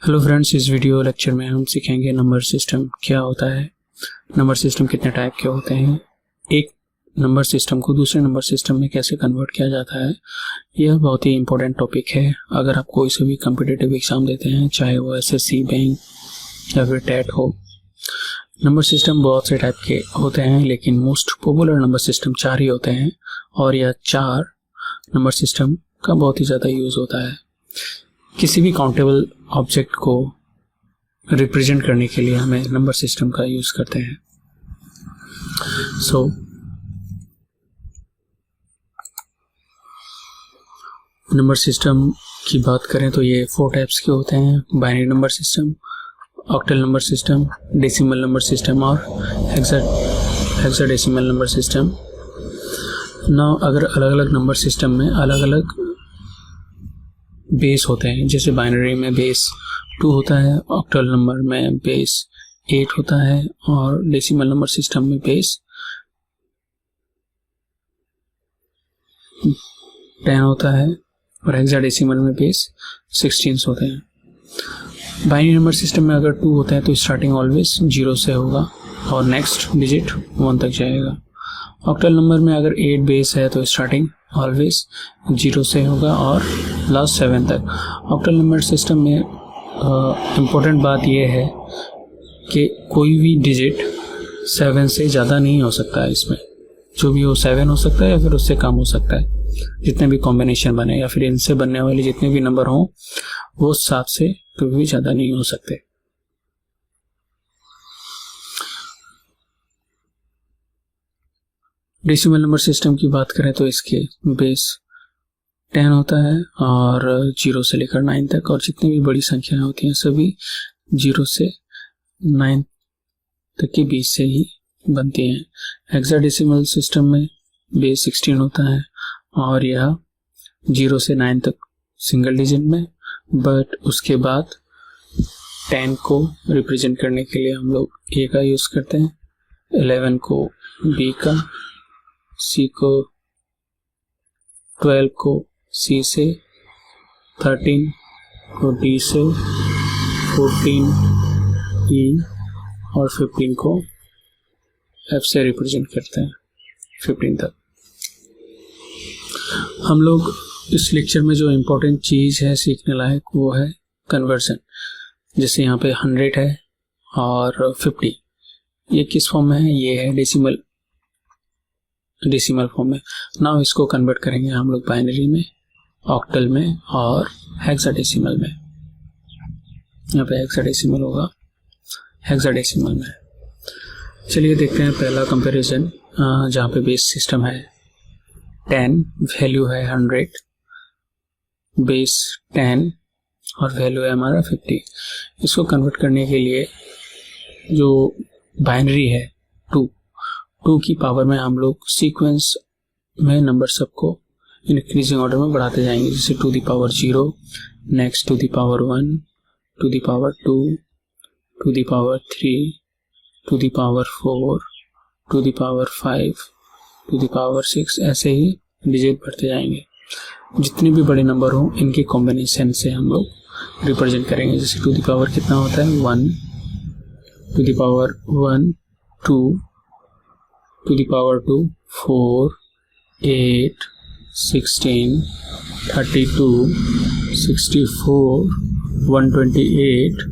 Hello friends, इस video lecture में हम सीखेंगे नंबर सिस्टम क्या होता है, नंबर सिस्टम कितने टाइप के होते हैं, एक नंबर सिस्टम को दूसरे नंबर सिस्टम में कैसे कन्वर्ट किया जाता है। यह बहुत ही इंपॉर्टेंट टॉपिक है। अगर आप कोई से भी कम्पिटिटिव एग्जाम देते हैं, चाहे वो एसएससी, बैंक या फिर टेट हो, नंबर सिस्टम बहुत से टाइप के होते हैं, लेकिन मोस्ट पॉपुलर नंबर सिस्टम 4 ही होते हैं और यह 4 नंबर सिस्टम का बहुत ही ज़्यादा यूज़ होता है। किसी भी काउंटेबल ऑब्जेक्ट को रिप्रेजेंट करने के लिए हमें नंबर सिस्टम का यूज करते हैं। नंबर सिस्टम की बात करें तो ये 4 टाइप्स के होते हैं: binary number system, octal number system, decimal number system और हेक्साडेसिमल नंबर सिस्टम। ना अगर अलग अलग नंबर सिस्टम में अलग अलग बेस होते हैं, जैसे बाइनरी में बेस 2 होता है, ऑक्टल नंबर में बेस 8 होता है और डेसिमल नंबर सिस्टम में बेस 10 होता है और हेक्साडेसिमल में बेस 16 होते हैं। बाइनरी नंबर सिस्टम में अगर 2 होता है तो स्टार्टिंग ऑलवेज 0 से होगा और नेक्स्ट डिजिट 1 तक जाएगा। ऑक्टल नंबर में अगर 8 बेस है तो स्टार्टिंग ऑलवेज 0 से होगा और लास्ट 7 तक। ऑक्टल नंबर सिस्टम में इम्पोर्टेंट बात यह है कि कोई भी डिजिट 7 से ज़्यादा नहीं हो सकता है। इसमें जो भी हो 7 हो सकता है या फिर उससे कम हो सकता है। जितने भी कॉम्बिनेशन बने या फिर इनसे बनने वाले जितने भी नंबर हों वो 7 से कभी भी ज़्यादा नहीं हो सकते। डेसिमल नंबर सिस्टम की बात करें तो इसके बेस 10 होता है और 0 से लेकर 9 तक, और जितनी भी बड़ी संख्याएं होती हैं सभी 0 से 9 तक के बीच से ही बनती हैं। हेक्साडेसिमल सिस्टम में बेस 16 होता है और यह 0 से 9 तक सिंगल डिजिट में, बट उसके बाद 10 को रिप्रेजेंट करने के लिए हम लोग A का यूज़ करते हैं, 11 को B का, C को, 12 को C से, 13 को D से, 14 E और 15 को F से रिप्रेजेंट करते हैं 15 तक। हम लोग इस लेक्चर में जो इम्पोर्टेंट चीज़ है सीखने लायक वो है कन्वर्सन। जैसे यहाँ पे 100 है और 50, ये किस फॉर्म में है? ये है डेसिमल फॉर्म में। नाउ इसको कन्वर्ट करेंगे हम लोग बाइनरी में, ऑक्टल में और हेक्साडेसिमल में। यहाँ पे हेक्साडेसिमल होगा हेक्साडेसिमल में। चलिए देखते हैं पहला कंपैरिजन, जहाँ पे बेस सिस्टम है 10, वैल्यू है 100, बेस 10 और वैल्यू है हमारा 50। इसको कन्वर्ट करने के लिए जो बाइनरी है 2 की पावर में हम लोग सीक्वेंस में नंबर सबको इंक्रीजिंग ऑर्डर में बढ़ाते जाएंगे, जैसे 2 the power 0, next 2 the power 1, 2 the power 2, 2 the power 3, 2 the power 4, 2 the power 5, 2 the power 6, ऐसे ही डिजिट बढ़ते जाएंगे। जितने भी बड़े नंबर हो इनके कॉम्बिनेशन से हम लोग रिप्रेजेंट करेंगे। जैसे 2 दी पावर कितना होता है? 1, 2 दी पावर 1 2, 2 दी पावर 2 4, 8, 16, 32, 64, 128,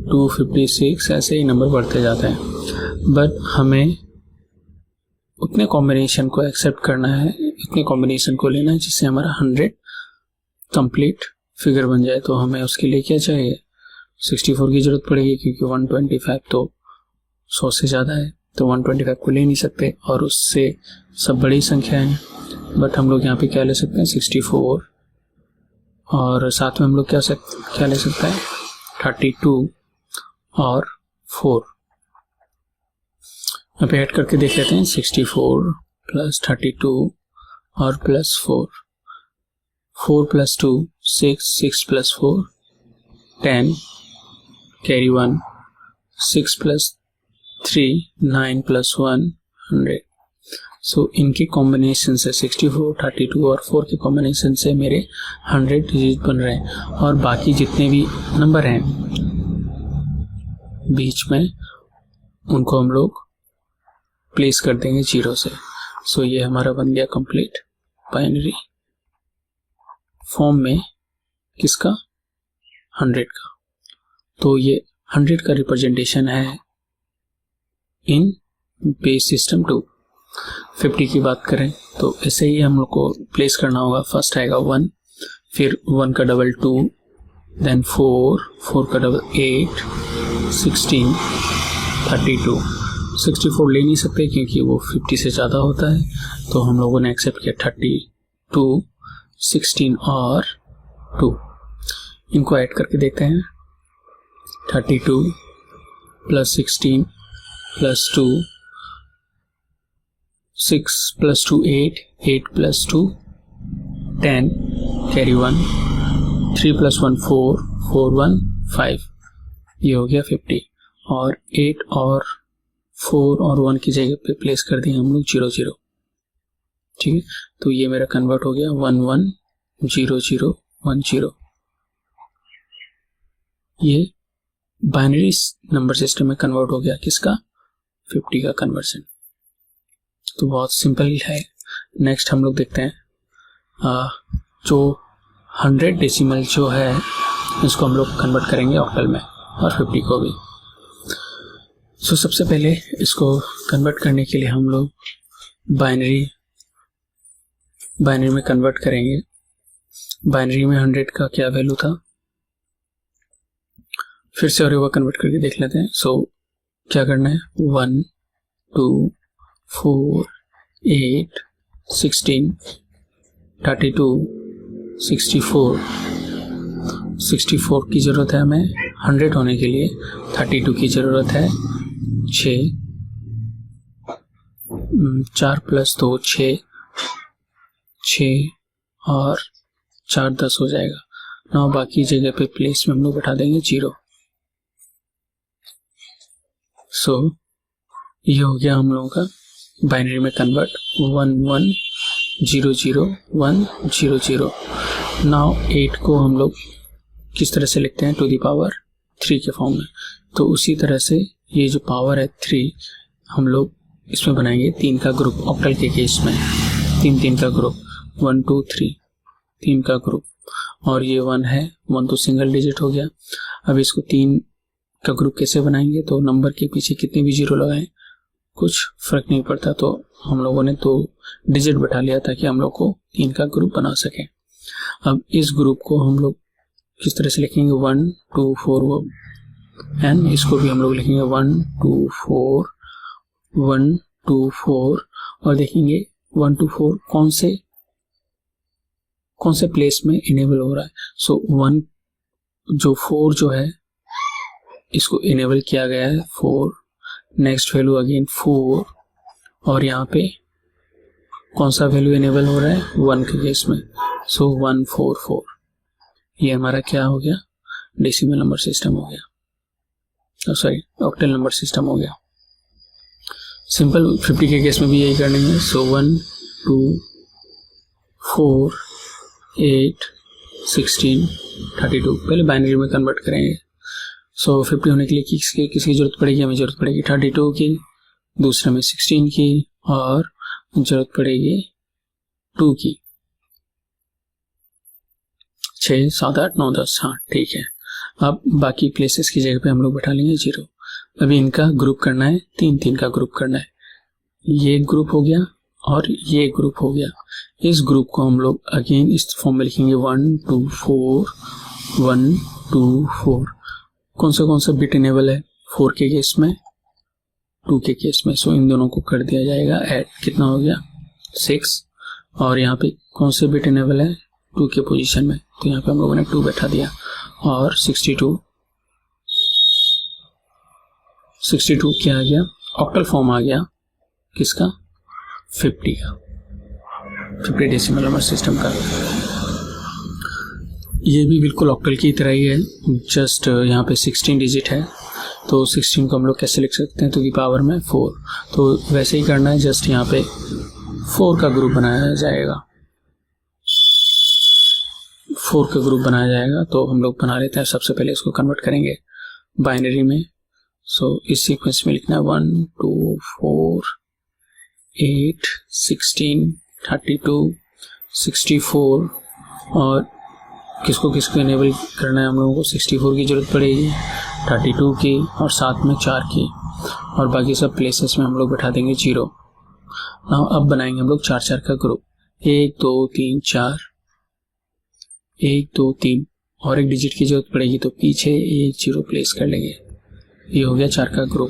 256, ऐसे ही नंबर बढ़ते जाते हैं। बट हमें उतने कॉम्बिनेशन को एक्सेप्ट करना है, इतने कॉम्बिनेशन को लेना है जिससे हमारा 100 कंप्लीट फिगर बन जाए। तो हमें उसके लिए क्या चाहिए? 64 की जरूरत पड़ेगी, क्योंकि 125 तो 100 से ज़्यादा है, तो 125 को ले नहीं सकते और उससे सब बड़ी संख्या है। बट हम लोग यहाँ पे क्या ले सकते हैं? 64, और साथ में हम लोग क्या ले सकते हैं? 32 और 4। यहाँ पे ऐड करके देख लेते हैं। 64 प्लस 32 और plus 4, 4 plus 2 6, 6 plus 4 10, carry 1, 6 plus 3 9 plus 1 100। सो इनके कॉम्बिनेशन से 64, 32 और 4 के कॉम्बिनेशन से मेरे 100 डिजिट बन रहे हैं, और बाकी जितने भी नंबर हैं बीच में उनको हम लोग प्लेस कर देंगे 0 से। सो ये हमारा बन गया कंप्लीट बाइनरी फॉर्म में किसका, 100 का। तो ये 100 का रिप्रेजेंटेशन है इन बेस सिस्टम 2। 50 की बात करें तो ऐसे ही हम लोग को प्लेस करना होगा। फर्स्ट आएगा 1, फिर 1 का डबल 2, देन 4, 4 का डबल 8, 16, 32। 64 ले नहीं सकते क्योंकि वो 50 से ज़्यादा होता है, तो हम लोगों ने एक्सेप्ट किया 32, 16 और 2। इनको ऐड करके देखते हैं। 32 plus 16 plus 2, 6 plus 2 8, 8 plus 2 10, carry 1, 3 plus 1 4, 4 1 5। ये हो गया 50, और 8 और 4 और 1 की जगह पे प्लेस कर दिए हम लोग 0 0। ठीक है, तो ये मेरा कन्वर्ट हो गया 1 1 0 0 1 0। ये बाइनरी नंबर सिस्टम में कन्वर्ट हो गया किसका, 50 का कन्वर्जन। तो बहुत सिंपल है। नेक्स्ट हम लोग देखते हैं जो 100 डेसिमल जो है इसको हम लोग कन्वर्ट करेंगे ऑक्टल में, और 50 को भी। सो सबसे पहले इसको कन्वर्ट करने के लिए हम लोग बाइनरी में कन्वर्ट करेंगे। बाइनरी में 100 का क्या वैल्यू था, फिर से और एक बार कन्वर्ट करके देख लेते हैं। सो क्या करना है, 1 2 4 8 16 32 64 64 की ज़रूरत है हमें 100 होने के लिए। 32 की ज़रूरत है 6, 4 प्लस 2 6, 6 और 4 10 हो जाएगा। 9 बाकी जगह पे प्लेस में हम लोग बैठा देंगे 0। सो ये हो गया हम लोगों का बाइनरी में कन्वर्ट 1 1 0 0 1 0 0। नाउ 8 को हम लोग किस तरह से लिखते हैं, टू द पावर 3 के फॉर्म में। तो उसी तरह से ये जो पावर है 3 हम लोग इसमें बनाएंगे 3 का ग्रुप। ऑक्टल के केस में 3 का ग्रुप, 1 2 3 3 का ग्रुप, और ये 1 है, 1 तो सिंगल डिजिट हो गया। अब इसको 3 का ग्रुप कैसे बनाएंगे, तो नंबर के पीछे कितने भी 0 लगाएं कुछ फर्क नहीं पड़ता। तो हम लोगों ने 2 डिजिट बैठा लिया ताकि हम लोग को 3 का ग्रुप बना सके। अब इस ग्रुप को हम लोग किस तरह से लिखेंगे, 1 2 4 एंड इसको भी हम लोग लिखेंगे 1 2 4 1 2 4, और देखेंगे 1 2 4 कौन से प्लेस में इनेबल हो रहा है। सो 1 जो 4 जो है इसको इनेबल किया गया है 4, नेक्स्ट वैल्यू अगेन 4, और यहाँ पे कौन सा वैल्यू इनेबल हो रहा है 1 के केस में। सो 1 4 4 ये हमारा क्या हो गया, डेसिमल नंबर सिस्टम हो गया, सॉरी ऑक्टल नंबर सिस्टम हो गया। सिंपल 50 के केस में भी यही करनी है। सो 1 2 4 8 16 32 पहले बाइनरी में कन्वर्ट करेंगे। सो 50 होने के लिए किसकी जरूरत पड़ेगी, हमें जरूरत पड़ेगी 32 की, दूसरे में 16 की, और जरूरत पड़ेगी 2 की। 6 7 8 9 10, हाँ ठीक है। अब बाकी प्लेसेस की जगह पे हम लोग बैठा लेंगे 0। अभी इनका ग्रुप करना है, 3 का ग्रुप करना है। ये ग्रुप हो गया और ये ग्रुप हो गया। इस ग्रुप को हम लोग अगेन इस फॉर्म में लिखेंगे 1 2 4 1 2 4। कौन सा बिट इनेबल है 4 के केस में, 2 के केस में। सो इन दोनों को कर दिया जाएगा ऐड, कितना हो गया 6, और यहाँ पे कौन से बिट इनेबल है 2 के पोजीशन में, तो यहाँ पे हम लोगों ने 2 बैठा दिया, और 62 क्या आ गया, ऑक्टल फॉर्म आ गया किसका, 50 का, 50 डेसिमल नंबर सिस्टम का। ये भी बिल्कुल ऑक्टल की तरह ही है, जस्ट यहाँ पे 16 डिजिट है। तो 16 को हम लोग कैसे लिख सकते हैं, टू दी पावर में 4। तो वैसे ही करना है, जस्ट यहाँ पे 4 का ग्रुप बनाया जाएगा, 4 का ग्रुप बनाया जाएगा। तो हम लोग बना लेते हैं। सबसे पहले इसको कन्वर्ट करेंगे बाइनरी में। सो इस सीक्वेंस में लिखना है 1 2 4 8 16 32 64 और किसको किसको इनेबल करना है हम लोगों को 64 की जरूरत पड़ेगी, 32 की और साथ में 4 की, और बाकी सब प्लेसेस में हम लोग बैठा देंगे 0। नाउ अब बनाएंगे हम लोग 4 का ग्रुप, 1 2 3 4, 1 2 3 और एक डिजिट की जरूरत पड़ेगी तो पीछे 1 0 प्लेस कर लेंगे। ये हो गया 4 का ग्रुप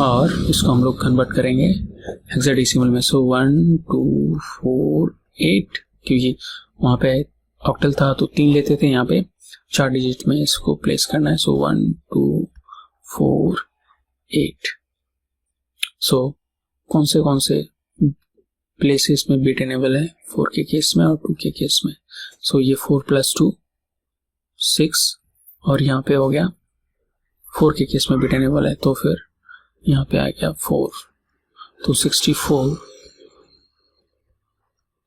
और इसको हम लोग कन्वर्ट करेंगे हेक्साडेसिमल में। सो 1 2 4 8, क्योंकि वहाँ पे ऑक्टल था तो 3 लेते थे, यहाँ पे 4 डिजिट में इसको प्लेस करना है। सो 1 2 4 8। सो कौन से प्लेसेस में बिट इनेबल है 4 के केस में और 2 के केस में। सो ये 4 + 2 6 और यहाँ पे हो गया 4 के केस में बिट इनेबल है तो फिर यहाँ पे आ गया 4। तो 64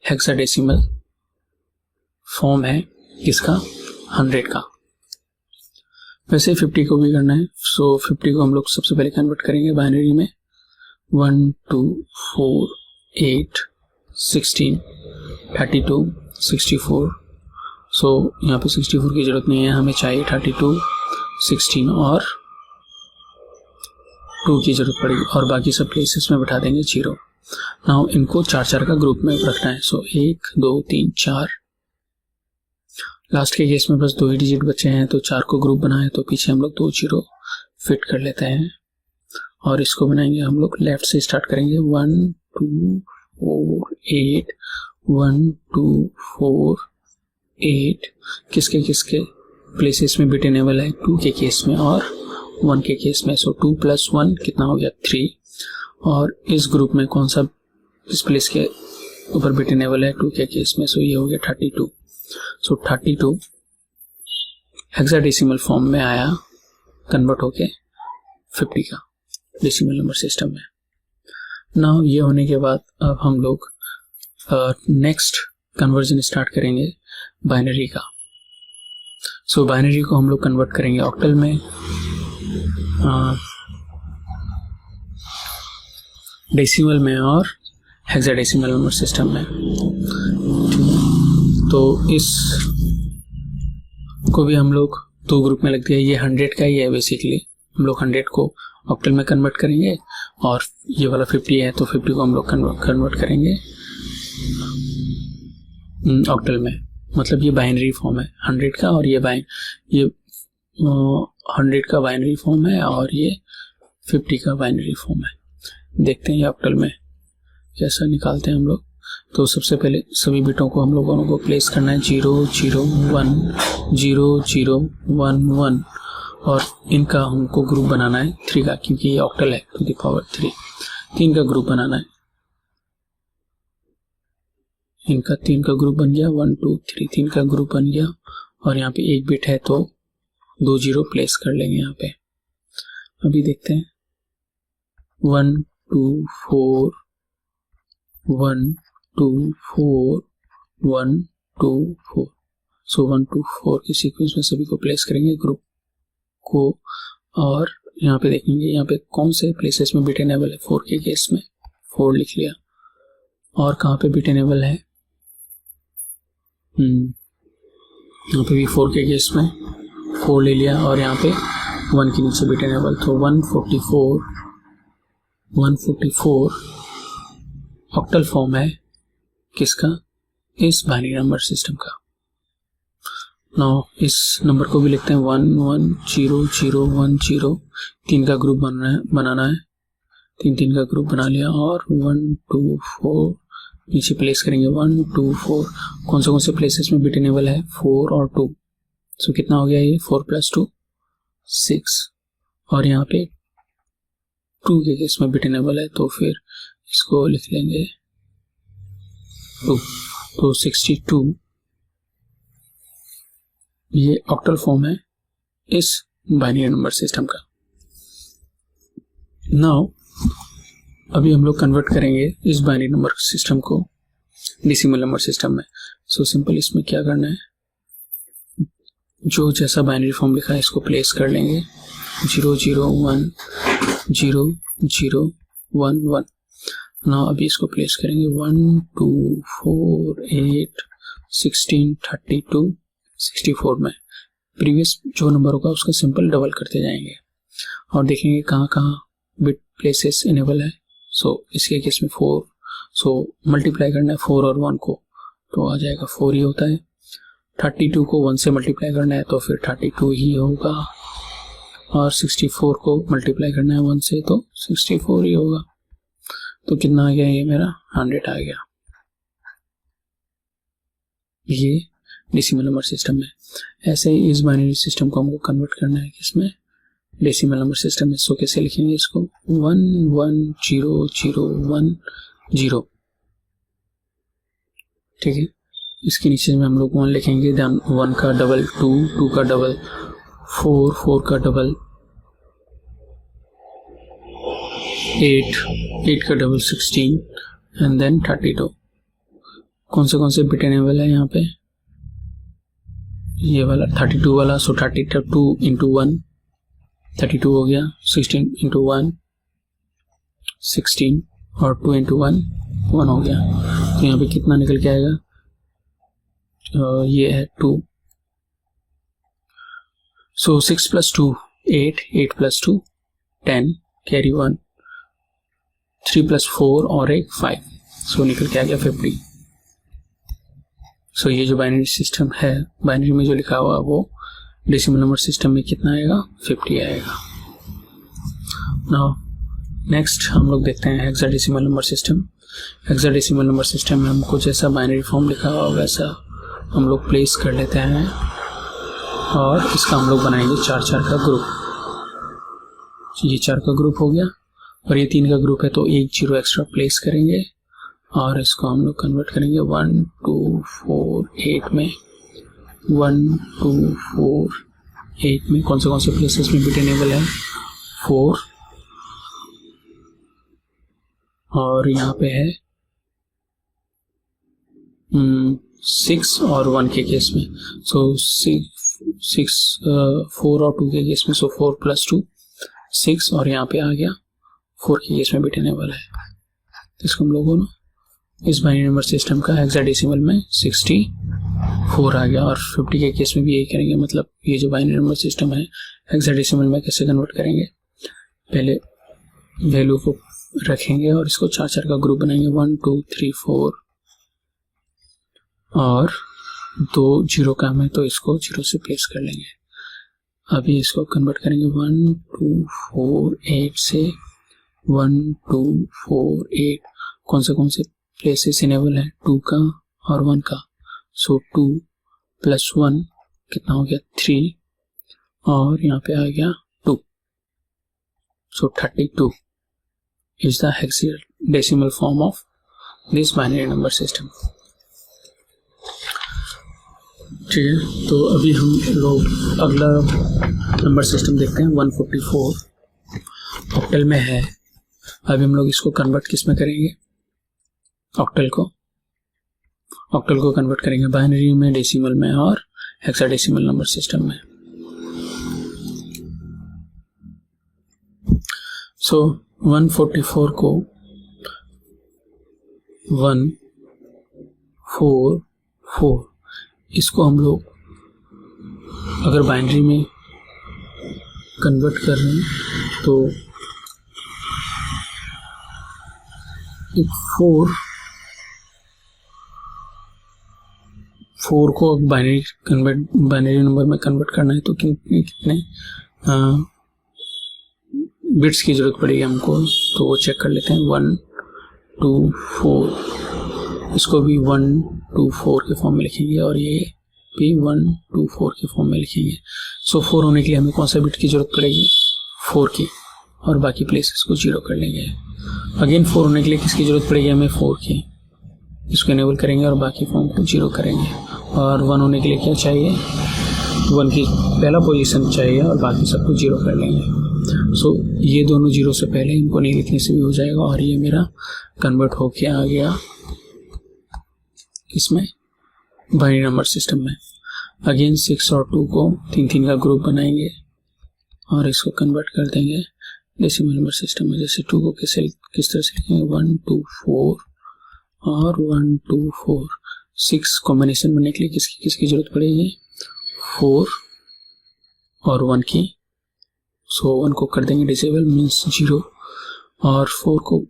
हेक्साडेसिमल फॉर्म है किसका, 100 का। वैसे 50 को भी करना है। सो 50 को हम लोग सबसे पहले कन्वर्ट करेंगे बाइनरी में। 1 2 4 8 16 32 64। सो यहाँ पे 64 की जरूरत नहीं है, हमें चाहिए 32 16 और 2 की जरूरत पड़ेगी और बाकी सब प्लेसेस में बैठा देंगे 0। नाउ इनको 4 का ग्रुप में रखना है। सो 1 2 3 4। लास्ट के केस में बस 2 ही डिजिट बचे हैं तो 4 को ग्रुप बनाए तो पीछे हम लोग 2 0 फिट कर लेते हैं और इसको बनाएंगे हम लोग लेफ्ट से स्टार्ट करेंगे। 1 2 4 8 1 2 4 8। किसके प्लेसेस में बिट इनेबल है, 2 के केस में और 1 के केस में। सो 2 + 1 कितना हो गया 3। और इस ग्रुप में कौन सा इस प्लेस के ऊपर बिट इनेबल है 2 के केस में। सो ये हो गया 32। सो 32 हेक्साडेसिमल फॉर्म में आया कन्वर्ट होके 50 का डेसिमल नंबर सिस्टम में। नाउ ये होने के बाद अब हम लोग नेक्स्ट कन्वर्जन स्टार्ट करेंगे बाइनरी का। सो बाइनरी को हम लोग कन्वर्ट करेंगे ऑक्टल में, डेसिमल में और हेक्साडेसिमल नंबर सिस्टम में। तो इस को भी हम लोग 2 ग्रुप में लग दिया। ये 100 का ही है बेसिकली, हम लोग 100 को ऑक्टल में कन्वर्ट करेंगे और ये वाला 50 है तो 50 को हम लोग कन्वर्ट करेंगे ऑक्टल में। मतलब ये बाइनरी फॉर्म है 100 का और ये 100 का बाइनरी फॉर्म है और ये 50 का बाइनरी फॉर्म है। देखते हैं ये ऑक्टल में कैसा निकालते हैं हम लोग। तो सबसे पहले सभी बिटों को हम लोगों को प्लेस करना है 0 0 1 0 0 1 1 और इनका हमको ग्रुप बनाना है 3 का, क्योंकि ये ऑक्टल है टू द पावर 3। 3 का ग्रुप बनाना है, इनका 3 का ग्रुप बन गया 1 2 3। 3 का ग्रुप बन गया और यहाँ पे एक बिट है तो 2 0 प्लेस कर लेंगे यहाँ पे। अभी देखते हैं 1 2 4 1 2 4 1 2 4। सो 1 2 4 की सीक्वेंस में सभी को प्लेस करेंगे ग्रुप को और यहाँ पे देखेंगे यहाँ पे कौन से प्लेसेस में बिट इनेबल है। 4 के केस में 4 लिख लिया और कहाँ पे बिट इनेबल है, यहाँ पे भी 4 के केस में 4 ले लिया और यहाँ पे 1 के नीचे बिट इनेबल। तो 144 ऑक्टल फॉर्म है किसका, इस बाइनरी नंबर सिस्टम का। नाउ इस नंबर को भी लिखते हैं 1 1 0 0 1 0। 3 का ग्रुप बनाना है 3 का ग्रुप बना लिया और 1 2 4 नीचे प्लेस करेंगे 1 2 4। कौन से प्लेसेस में बिट इनेबल है 4 और 2। सो कितना हो गया ये 4 + 2 6 और यहाँ पे 2 के केस में बिट इनेबल है तो फिर इसको लिख लेंगे 2। तो 62 ये ऑक्टल फॉर्म है इस बाइनरी नंबर सिस्टम का। नाउ अभी हम लोग कन्वर्ट करेंगे इस बाइनरी नंबर सिस्टम को डेसिमल नंबर सिस्टम में। सो सिंपल इसमें क्या करना है, जो जैसा बाइनरी फॉर्म लिखा है इसको प्लेस कर लेंगे 0 0 1 0 0 1 1। नाउ अभी इसको प्लेस करेंगे 1 2 4 8 16 32 64 में। प्रीवियस जो नंबर होगा उसका सिंपल डबल करते जाएंगे और देखेंगे कहाँ कहाँ बिट प्लेसेस इनेबल है। सो इसके केस में 4, सो मल्टीप्लाई करना है 4 और 1 को तो आ जाएगा 4 ही होता है। 32 को 1 से मल्टीप्लाई करना है तो फिर 32 ही होगा, और 64 को मल्टीप्लाई करना है 1 से तो 64 ही होगा। तो कितना आ गया, ये मेरा 100 आ गया। ये डेसिमल नंबर सिस्टम है। ऐसे ही इस बाइनरी सिस्टम को हमको कन्वर्ट करना है किसमें, डेसिमल नंबर सिस्टम में। सो कैसे लिखेंगे इसको 1 1 0 0 1 0, ठीक है। इसके नीचे में हम लोग 1 लिखेंगे, देन 1 का डबल 2, 2 का डबल 4, 4 का डबल 8, 8 का डबल 16 एंड देन 32। कौन से बिट इनेबल है यहाँ पे, ये वाला 32 वाला। सो 32 इंटू 1 32 हो गया, 16 इंटू 1 16 और 2 इंटू 1 1 हो गया। तो यहाँ पे कितना निकल के आएगा, ये है 2। सो 6 प्लस 2 8, 8 प्लस 2 10, कैरी 1, 3 प्लस 4 और एक 5, सो निकल के आ गया 50। सो ये जो बाइनरी सिस्टम है, बाइनरी में जो लिखा हुआ वो डेसिमल नंबर सिस्टम में कितना आएगा, 50 आएगा। नाउ नेक्स्ट हम लोग देखते हैं hexadecimal number system. Hexadecimal number system में हमको जैसा बाइनरी फॉर्म लिखा हुआ वैसा हम लोग प्लेस कर लेते हैं और इसका हम लोग बनाएंगे 4 का ग्रुप। ये 4 का ग्रुप हो गया और ये 3 का ग्रुप है तो एक 0 एक्स्ट्रा प्लेस करेंगे और इसको हम लोग कन्वर्ट करेंगे 1 2 4 8 में। 1 2 4 8 में कौन से प्लेसेस में बिट इनेबल है, 4 और यहाँ पे है 6 और 1 के केस में। सो 6 4 और 2 के केस में, सो 4 प्लस 2 6 और यहाँ पे आ गया 4 के केस में बिट इनेबल है। इसको हम लोगों ने इस बाइनरी नंबर सिस्टम का हेक्साडेसिमल में 64 आ गया और 50 के केस में भी यही करेंगे। मतलब ये जो बाइनरी नंबर सिस्टम है हेक्साडेसिमल में कैसे कन्वर्ट करेंगे, पहले वैल्यू को रखेंगे और इसको 4 का ग्रुप बनाएंगे 1 2 3 4 और 2 0 काम है तो इसको 0 से प्लेस कर लेंगे। अभी इसको कन्वर्ट करेंगे 1 2 4 8 से 1 2 4 8। कौन से प्लेसेस इनेबल है, 2 का और 1 का। सो 2 प्लस 1 कितना हो गया 3 और यहाँ पे आ गया 2। सो 32 is the hexadecimal form of this binary number system। ठीक है, तो अभी हम लोग अगला नंबर सिस्टम देखते हैं 144 ऑक्टल में है। अभी हम लोग इसको कन्वर्ट किस में करेंगे, ऑक्टल को कन्वर्ट करेंगे बाइनरी में, डेसिमल में और हेक्साडेसिमल नंबर सिस्टम में। सो 144 को 1 4 4 इसको हम लोग अगर बाइनरी में कन्वर्ट कर रहे हैं तो 4 को बाइनरी नंबर में कन्वर्ट करना है तो कितने बिट्स की जरूरत पड़ेगी हमको, तो वो चेक कर लेते हैं। 1 2 4 इसको भी 1 2 4 के फॉर्म में लिखेंगे और ये भी 1 2 4 के फॉर्म में लिखेंगे। सो 4 होने के लिए हमें कौन सा बिट की जरूरत पड़ेगी, 4 की, और बाकी प्लेसेस को 0 कर लेंगे। अगेन 4 होने के लिए किसकी जरूरत पड़ेगी हमें, 4 की, इसको इनेबल करेंगे और बाकी फॉर्म को 0 करेंगे। और 1 होने के लिए क्या चाहिए, 1 की पहला पोजीशन चाहिए और बाकी सबको 0 कर लेंगे। सो ये दोनों जीरो से पहले, इनको नहीं लिखने से भी हो जाएगा, और ये मेरा कन्वर्ट होके आ गया इसमें बाइनरी नंबर सिस्टम में। अगेन 6 और 2 को 3-3 का ग्रुप बनाएंगे और इसको कन्वर्ट कर देंगे डेसिमल नंबर सिस्टम में। जैसे 2 को किस तरह से लिखेंगे, 1 2 4 और 1 2 4। 6 कॉम्बिनेशन बनने के लिए किसकी जरूरत पड़ेगी, 4 और 1 की। सो 1 को कर देंगे डिसेबल, मीन्स 0, और 4 को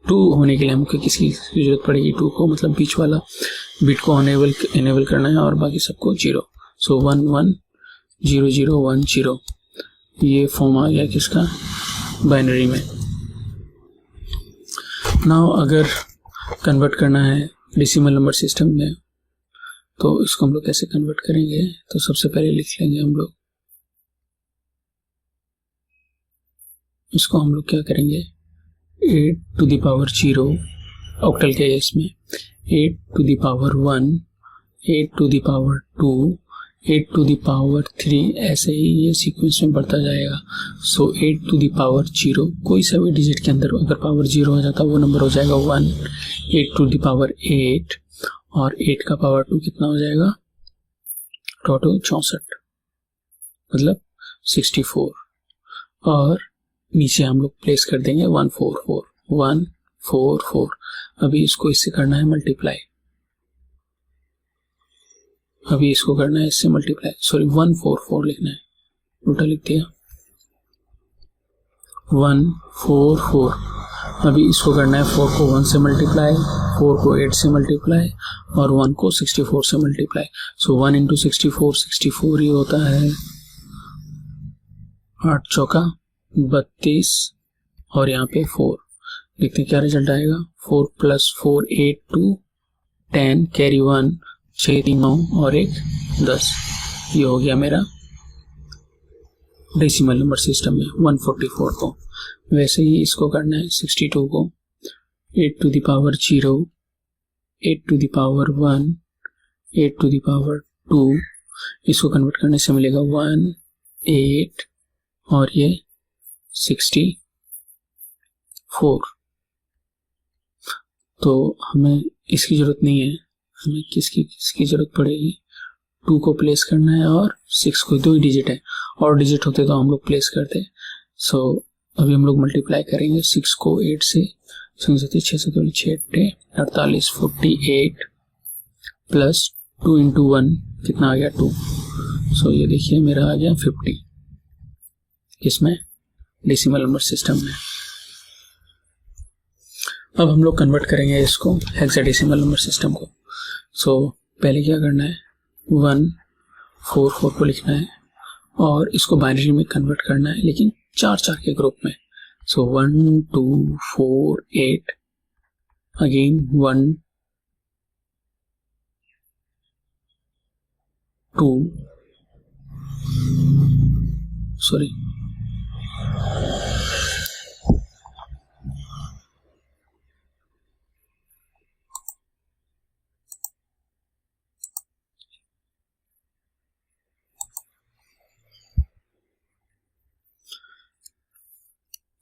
2 होने के लिए हमको किसकी जरूरत पड़ेगी, 2 को, मतलब बीच वाला बिट को एनेबल करना है, और बाकी सबको 0। सो 1 1 0 0 1 0, ये फॉर्म आ गया किसका, बाइनरी में। नाउ अगर कन्वर्ट करना है डेसिमल नंबर सिस्टम में, तो इसको हम लोग कैसे कन्वर्ट करेंगे, तो सबसे पहले लिख लेंगे हम लोग, इसको हम लोग क्या करेंगे, 8 to the power 0 ऑक्टल के इसमें, 8 to the power 1, 8 to the power 2, 8 to the power 3, ऐसे ही ये सीक्वेंस में बढ़ता जाएगा। सो 8 to the power 0, कोई सा भी डिजिट के अंदर अगर पावर 0 हो जाता वो नंबर हो जाएगा 1। 8 to the power 8, और 8 का पावर 2 कितना हो जाएगा, टोटल 64, मतलब 64, और नीचे हम लोग प्लेस कर देंगे 144 144। अभी इसको इससे करना है मल्टीप्लाई, अभी इसको करना है इससे मल्टीप्लाई, सॉरी 144 लिखना है, उल्टा लिख दिया 144। अभी इसको करना है 4 को 1 से मल्टीप्लाई, 4 को 8 से मल्टीप्लाई, और 1 को 64 से मल्टीप्लाई। सो 1 इंटू 64, 64 ही होता है 8 चौका 32, और यहाँ पे 4। देखते हैं क्या रिजल्ट आएगा, 4 + 4 8 2 10, कैरी 1 6 3 9 और 1 10। ये हो गया मेरा डेसिमल नंबर सिस्टम में 144 को। वैसे ही इसको करना है 62 को, 8 to the power 0, 8 to the power 1, 8 to the power 2, इसको कन्वर्ट करने से मिलेगा 1 8 और ये 64। तो हमें इसकी जरूरत नहीं है, हमें किसकी जरूरत पड़ेगी, 2 को प्लेस करना है और 6 को, 2 ही डिजिट है, और डिजिट होते तो हम लोग प्लेस करते। सो अभी हम लोग मल्टीप्लाई करेंगे 6 को 8 से, 6 से 6 48 48 प्लस 2 इंटू 1 कितना आ गया 2। सो ये देखिए मेरा आ गया 50, किसमें, डेसिमल नंबर सिस्टम में। अब हम लोग कन्वर्ट करेंगे इसको हेक्साडेसिमल नंबर सिस्टम को। सो पहले क्या करना है, 144 को लिखना है और इसको बाइनरी में कन्वर्ट करना है, लेकिन 4 के ग्रुप में। सो 1 2 4 8, अगेन 1 2 सॉरी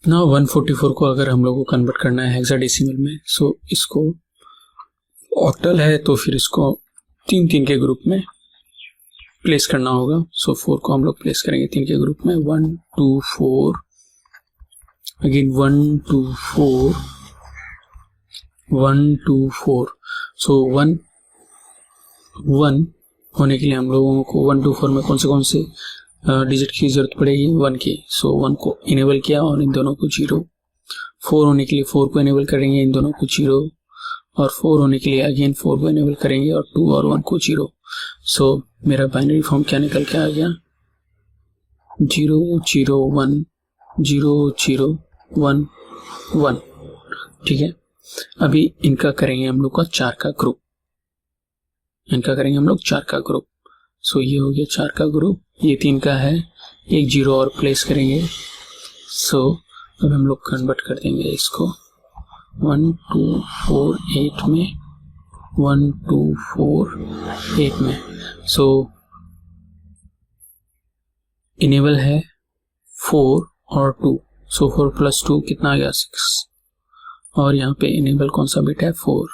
ना 144 को अगर हम लोग को कन्वर्ट करना है हेक्साडेसिमल में, सो इसको ऑक्टल है तो फिर इसको 3 के ग्रुप में प्लेस करना होगा। सो 4 को हम लोग प्लेस करेंगे 3 के ग्रुप में, 1 2 4, अगेन 1 2 4 1 2 4। सो 1 होने के लिए हम लोगों को 1 2 4 में कौन से डिजिट की जरूरत पड़ेगी, 1 की। सो 1 को इनेबल किया और इन दोनों को 0। 4 होने के लिए 4 को इनेबल करेंगे, इन दोनों को 0, और 4 होने के लिए अगेन 4 को इनेबल करेंगे और 2 और 1 को 0। सो मेरा बाइनरी फॉर्म क्या निकल के आ गया, 0 0 1 0 0 1 1। ठीक है, अभी इनका करेंगे हम लोग का 4 का ग्रुप, इनका करेंगे हम लोग 4 का ग्रुप। सो ये हो गया 4 का ग्रुप, ये 3 का है, एक 0 और प्लेस करेंगे। सो अब हम लोग कन्वर्ट कर देंगे इसको 1 2 4 8 में, 1 2 4 8 में। सो इनेबल है 4 और 2, सो 4 + 2 कितना आ गया 6, और यहाँ पे इनेबल कौन सा बिट है 4,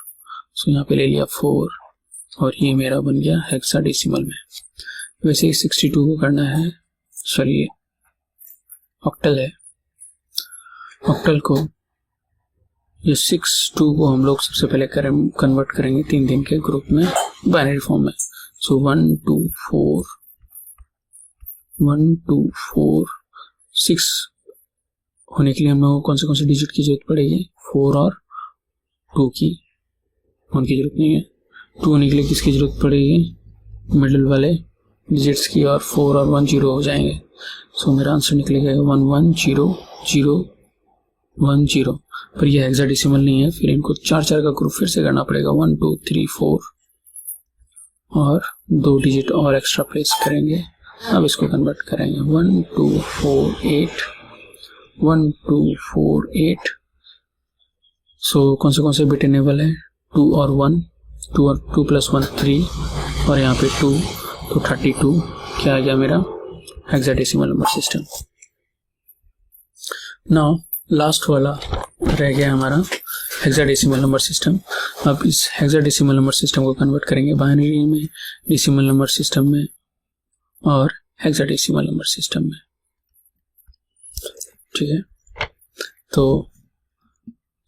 सो यहाँ पे ले लिया 4 और ये मेरा बन गया हेक्साडेसिमल में। वैसे ही 62 को करना है, सॉरी ऑक्टल है, ऑक्टल को ये 62 को हम लोग सबसे पहले कन्वर्ट करेंगे 3 के ग्रुप में बाइनरी फॉर्म में। सो 1 2 4 6 होने के लिए हम लोगों को कौन से डिजिट की जरूरत पड़ेगी, 4 और 2 की, 1 की जरूरत नहीं है। 2 होने के लिए किसकी जरूरत पड़ेगी, मिडिल वाले डिजिट्स की, और 4 और 1 0 हो जाएंगे। सो मेरा आंसर निकलेगा 1 1 0 0 1 0। पर यह हेक्साडेसिमल नहीं है, फिर इनको 4 का ग्रुप फिर से करना पड़ेगा, 1 2 3 4 और 2 डिजिट और एक्स्ट्रा प्लेस करेंगे। अब इसको कन्वर्ट करेंगे 1 2 4 8 1 2 4 8। सो कौन से बिट इनेबल है, 2 और 1, 2 और 2 + 1 3 और यहाँ पे 2, तो 32 क्या आ गया मेरा hexadecimal number system. Now last वाला रह गया हमारा हेक्साडेसिमल नंबर सिस्टम। अब इस हेक्साडेसिमल नंबर सिस्टम को कन्वर्ट करेंगे बाइनरी में, डेसिमल नंबर सिस्टम में और हेक्साडेसिमल नंबर सिस्टम में। ठीक है, तो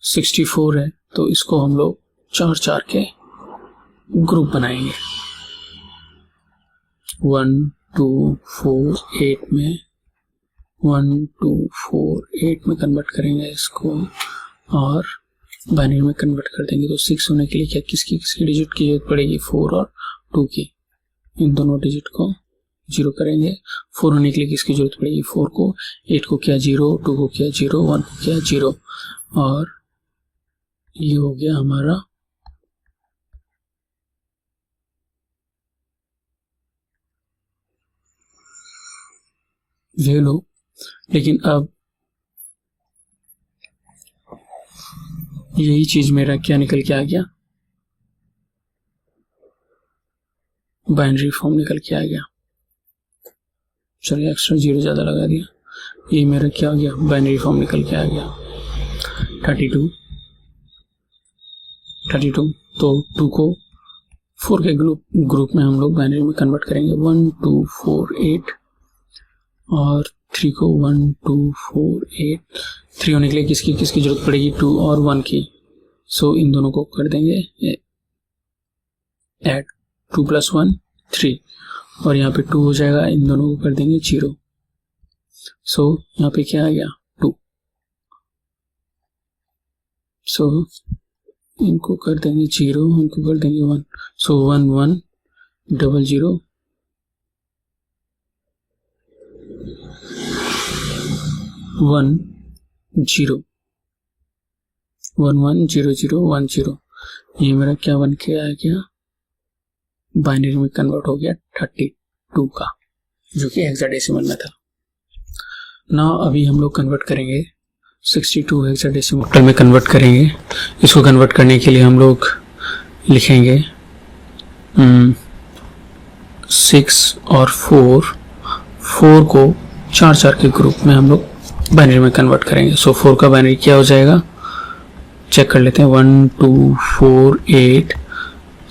64 है, तो इसको हम लोग 4 के ग्रुप बनाएंगे, 1 2 4 8 में, 1 2 4 8 में कन्वर्ट करेंगे इसको और बाइनरी में कन्वर्ट कर देंगे। तो 6 होने के लिए क्या किसकी डिजिट की जरूरत पड़ेगी, 4 और 2 की, इन दोनों डिजिट को 0 करेंगे। 4 होने के लिए किसकी जरूरत पड़ेगी, 4 को, 8 को किया 0, 2 को किया 0, 1 को किया 0, और ये हो गया हमारा वैल्यू। लेकिन अब यही चीज मेरा क्या निकल के आ गया, बाइनरी फॉर्म निकल के आ गया। चलिए एक्स्ट्रा 0 ज्यादा लगा दिया, ये मेरा क्या हो गया, बाइनरी फॉर्म निकल के आ गया 32। तो 2 को 4 के ग्रुप में हम लोग बाइनरी में कन्वर्ट करेंगे, 1 2 4 8 और 3 को 1 2 4 8। 3 होने के लिए किसकी जरूरत पड़ेगी, 2 और 1 की, सो इन दोनों को कर देंगे ऐड, 2 + 1 3 और यहाँ पे 2 हो जाएगा, इन दोनों को कर देंगे 0। सो यहाँ पे क्या आ गया 2, सो इनको कर देंगे 0, इनको कर देंगे 1, सो 1 1 0 0 1 0 1 1 0 0 1 0। ये मेरा क्या बन के आ गया, बाइनरी में कन्वर्ट हो गया 32 का, जो कि हेक्साडेसिमल में था। ना अभी हम लोग कन्वर्ट करेंगे 62 हेक्साडेसिमल में कन्वर्ट करेंगे। इसको कन्वर्ट करने के लिए हम लोग लिखेंगे 6 और 4 को 4 के ग्रुप में हम लोग बाइनरी में कन्वर्ट करेंगे। सो 4 का बाइनरी क्या हो जाएगा, चेक कर लेते हैं, 1 2 4 8।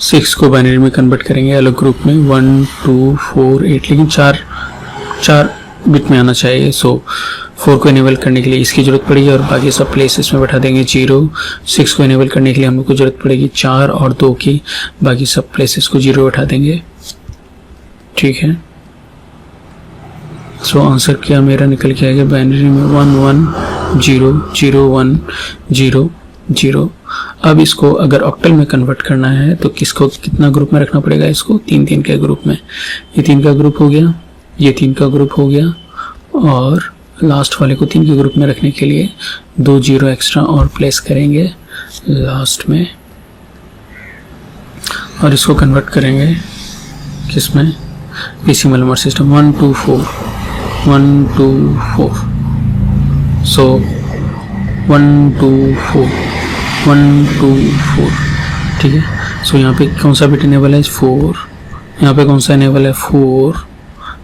6 को बाइनरी में कन्वर्ट करेंगे अलग ग्रुप में, 1 2 4 8, लेकिन 4 बिट में आना चाहिए। सो 4 को इनेबल करने के लिए इसकी जरूरत पड़ेगी और बाकी सब प्लेसेस में बैठा देंगे 0। 6 को इनेबल करने के लिए हम लोग को जरूरत पड़ेगी 4 और 2 की, बाकी सब प्लेसेस को 0 बैठा देंगे। ठीक है, सो आंसर क्या मेरा निकल के आएगा, बाइनरी में 1 1 0 0 1 0 0। अब इसको अगर ऑक्टल में कन्वर्ट करना है तो किसको कितना ग्रुप में रखना पड़ेगा, इसको 3 के ग्रुप में। ये 3 का ग्रुप हो गया, ये 3 का ग्रुप हो गया, और लास्ट वाले को 3 के ग्रुप में रखने के लिए 2 0 एक्स्ट्रा और प्लेस करेंगे लास्ट में, और इसको कन्वर्ट करेंगे किसमें, डेसिमल नंबर सिस्टम 1 2 4 1 2 4। सो 1 2 4 1 2 4। ठीक है, सो यहाँ पे कौन सा बिट इनेबल है, 4। यहाँ पे कौन सा इनेबल है, 4।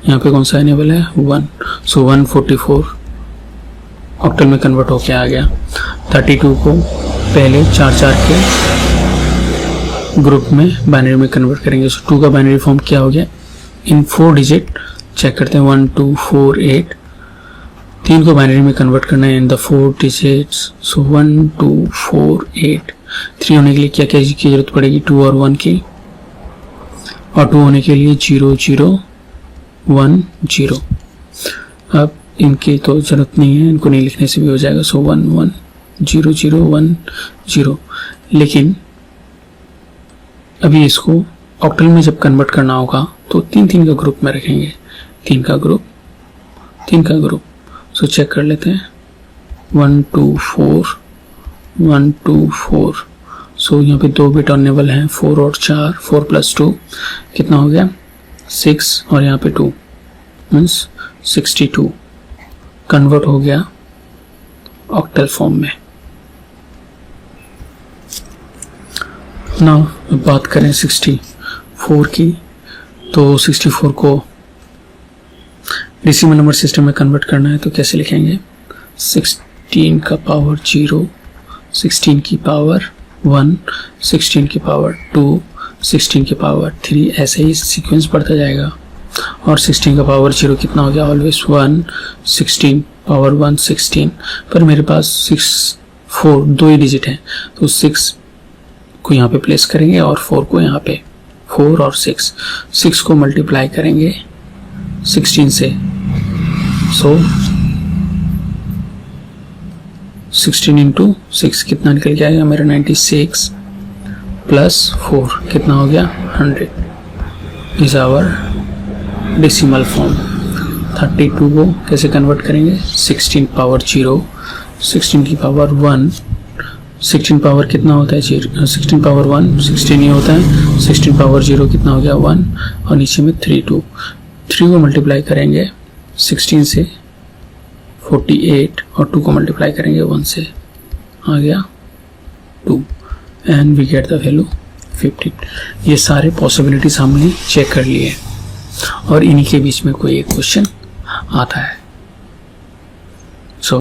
यहाँ पे कौन सा इनेबल है 1, सो 144 ऑक्टल में कन्वर्ट होके आ गया। 32 को पहले 4 के ग्रुप में बाइनरी में कन्वर्ट करेंगे। सो 2 का बाइनरी फॉर्म क्या हो गया, इन 4 डिजिट चेक करते हैं 1 2 4 8। 3 को बाइनरी में कन्वर्ट करना है इन द 4 डिजिट्स। सो 1 2 4 8। 3 होने के लिए क्या क्या की जरूरत पड़ेगी, 2 और 1 की, और 2 होने के लिए 0 0 1 0। अब इनकी तो जरूरत नहीं है, इनको नहीं लिखने से भी हो जाएगा। सो 1 1 0 0 1 0। लेकिन अभी इसको ऑक्टल में जब कन्वर्ट करना होगा तो 3 का ग्रुप में रखेंगे, 3 का ग्रुप। सो चेक कर लेते हैं 1 2 4 1 2 4। सो यहाँ पे 2 बिट ऑनेबल हैं, 4 और 4, 4 + 2 कितना हो गया 6, और यहाँ पे 2 मीन्स 62 कन्वर्ट हो गया ऑक्टल फॉर्म में। नाउ बात करें 64 की, तो 64 को डेसिमल नंबर सिस्टम में कन्वर्ट करना है तो कैसे लिखेंगे, 16 का पावर 0, 16 की पावर 1, 16 की पावर 2, 16 की पावर 3, ऐसे ही सीक्वेंस बढ़ता जाएगा। और 16 का पावर 0 कितना हो गया, ऑलवेज 1, 16 पावर 1 16। पर मेरे पास 6 4 2 ही डिजिट हैं, तो 6 को यहाँ पे प्लेस करेंगे और 4 को यहाँ पे, 4 और 6 को मल्टीप्लाई करेंगे 16 से। सो 16 इंटू 6 कितना निकल के आएगा मेरा 96 प्लस 4 कितना हो गया 100 इज आवर डेसिमल फॉर्म। 32 को कैसे कन्वर्ट करेंगे, 16 पावर 0, 16 की पावर 1, 16 पावर कितना होता है 0, 16 पावर 1 16 ही होता है, 16 पावर 0 कितना हो गया 1, और नीचे में 3 को मल्टीप्लाई करेंगे 16 से 48, और 2 को मल्टीप्लाई करेंगे 1 से, आ गया 2, and we get the value 15। ये सारे पॉसिबिलिटीज हमने चेक कर लिए और इन्हीं के बीच में कोई एक क्वेश्चन आता है।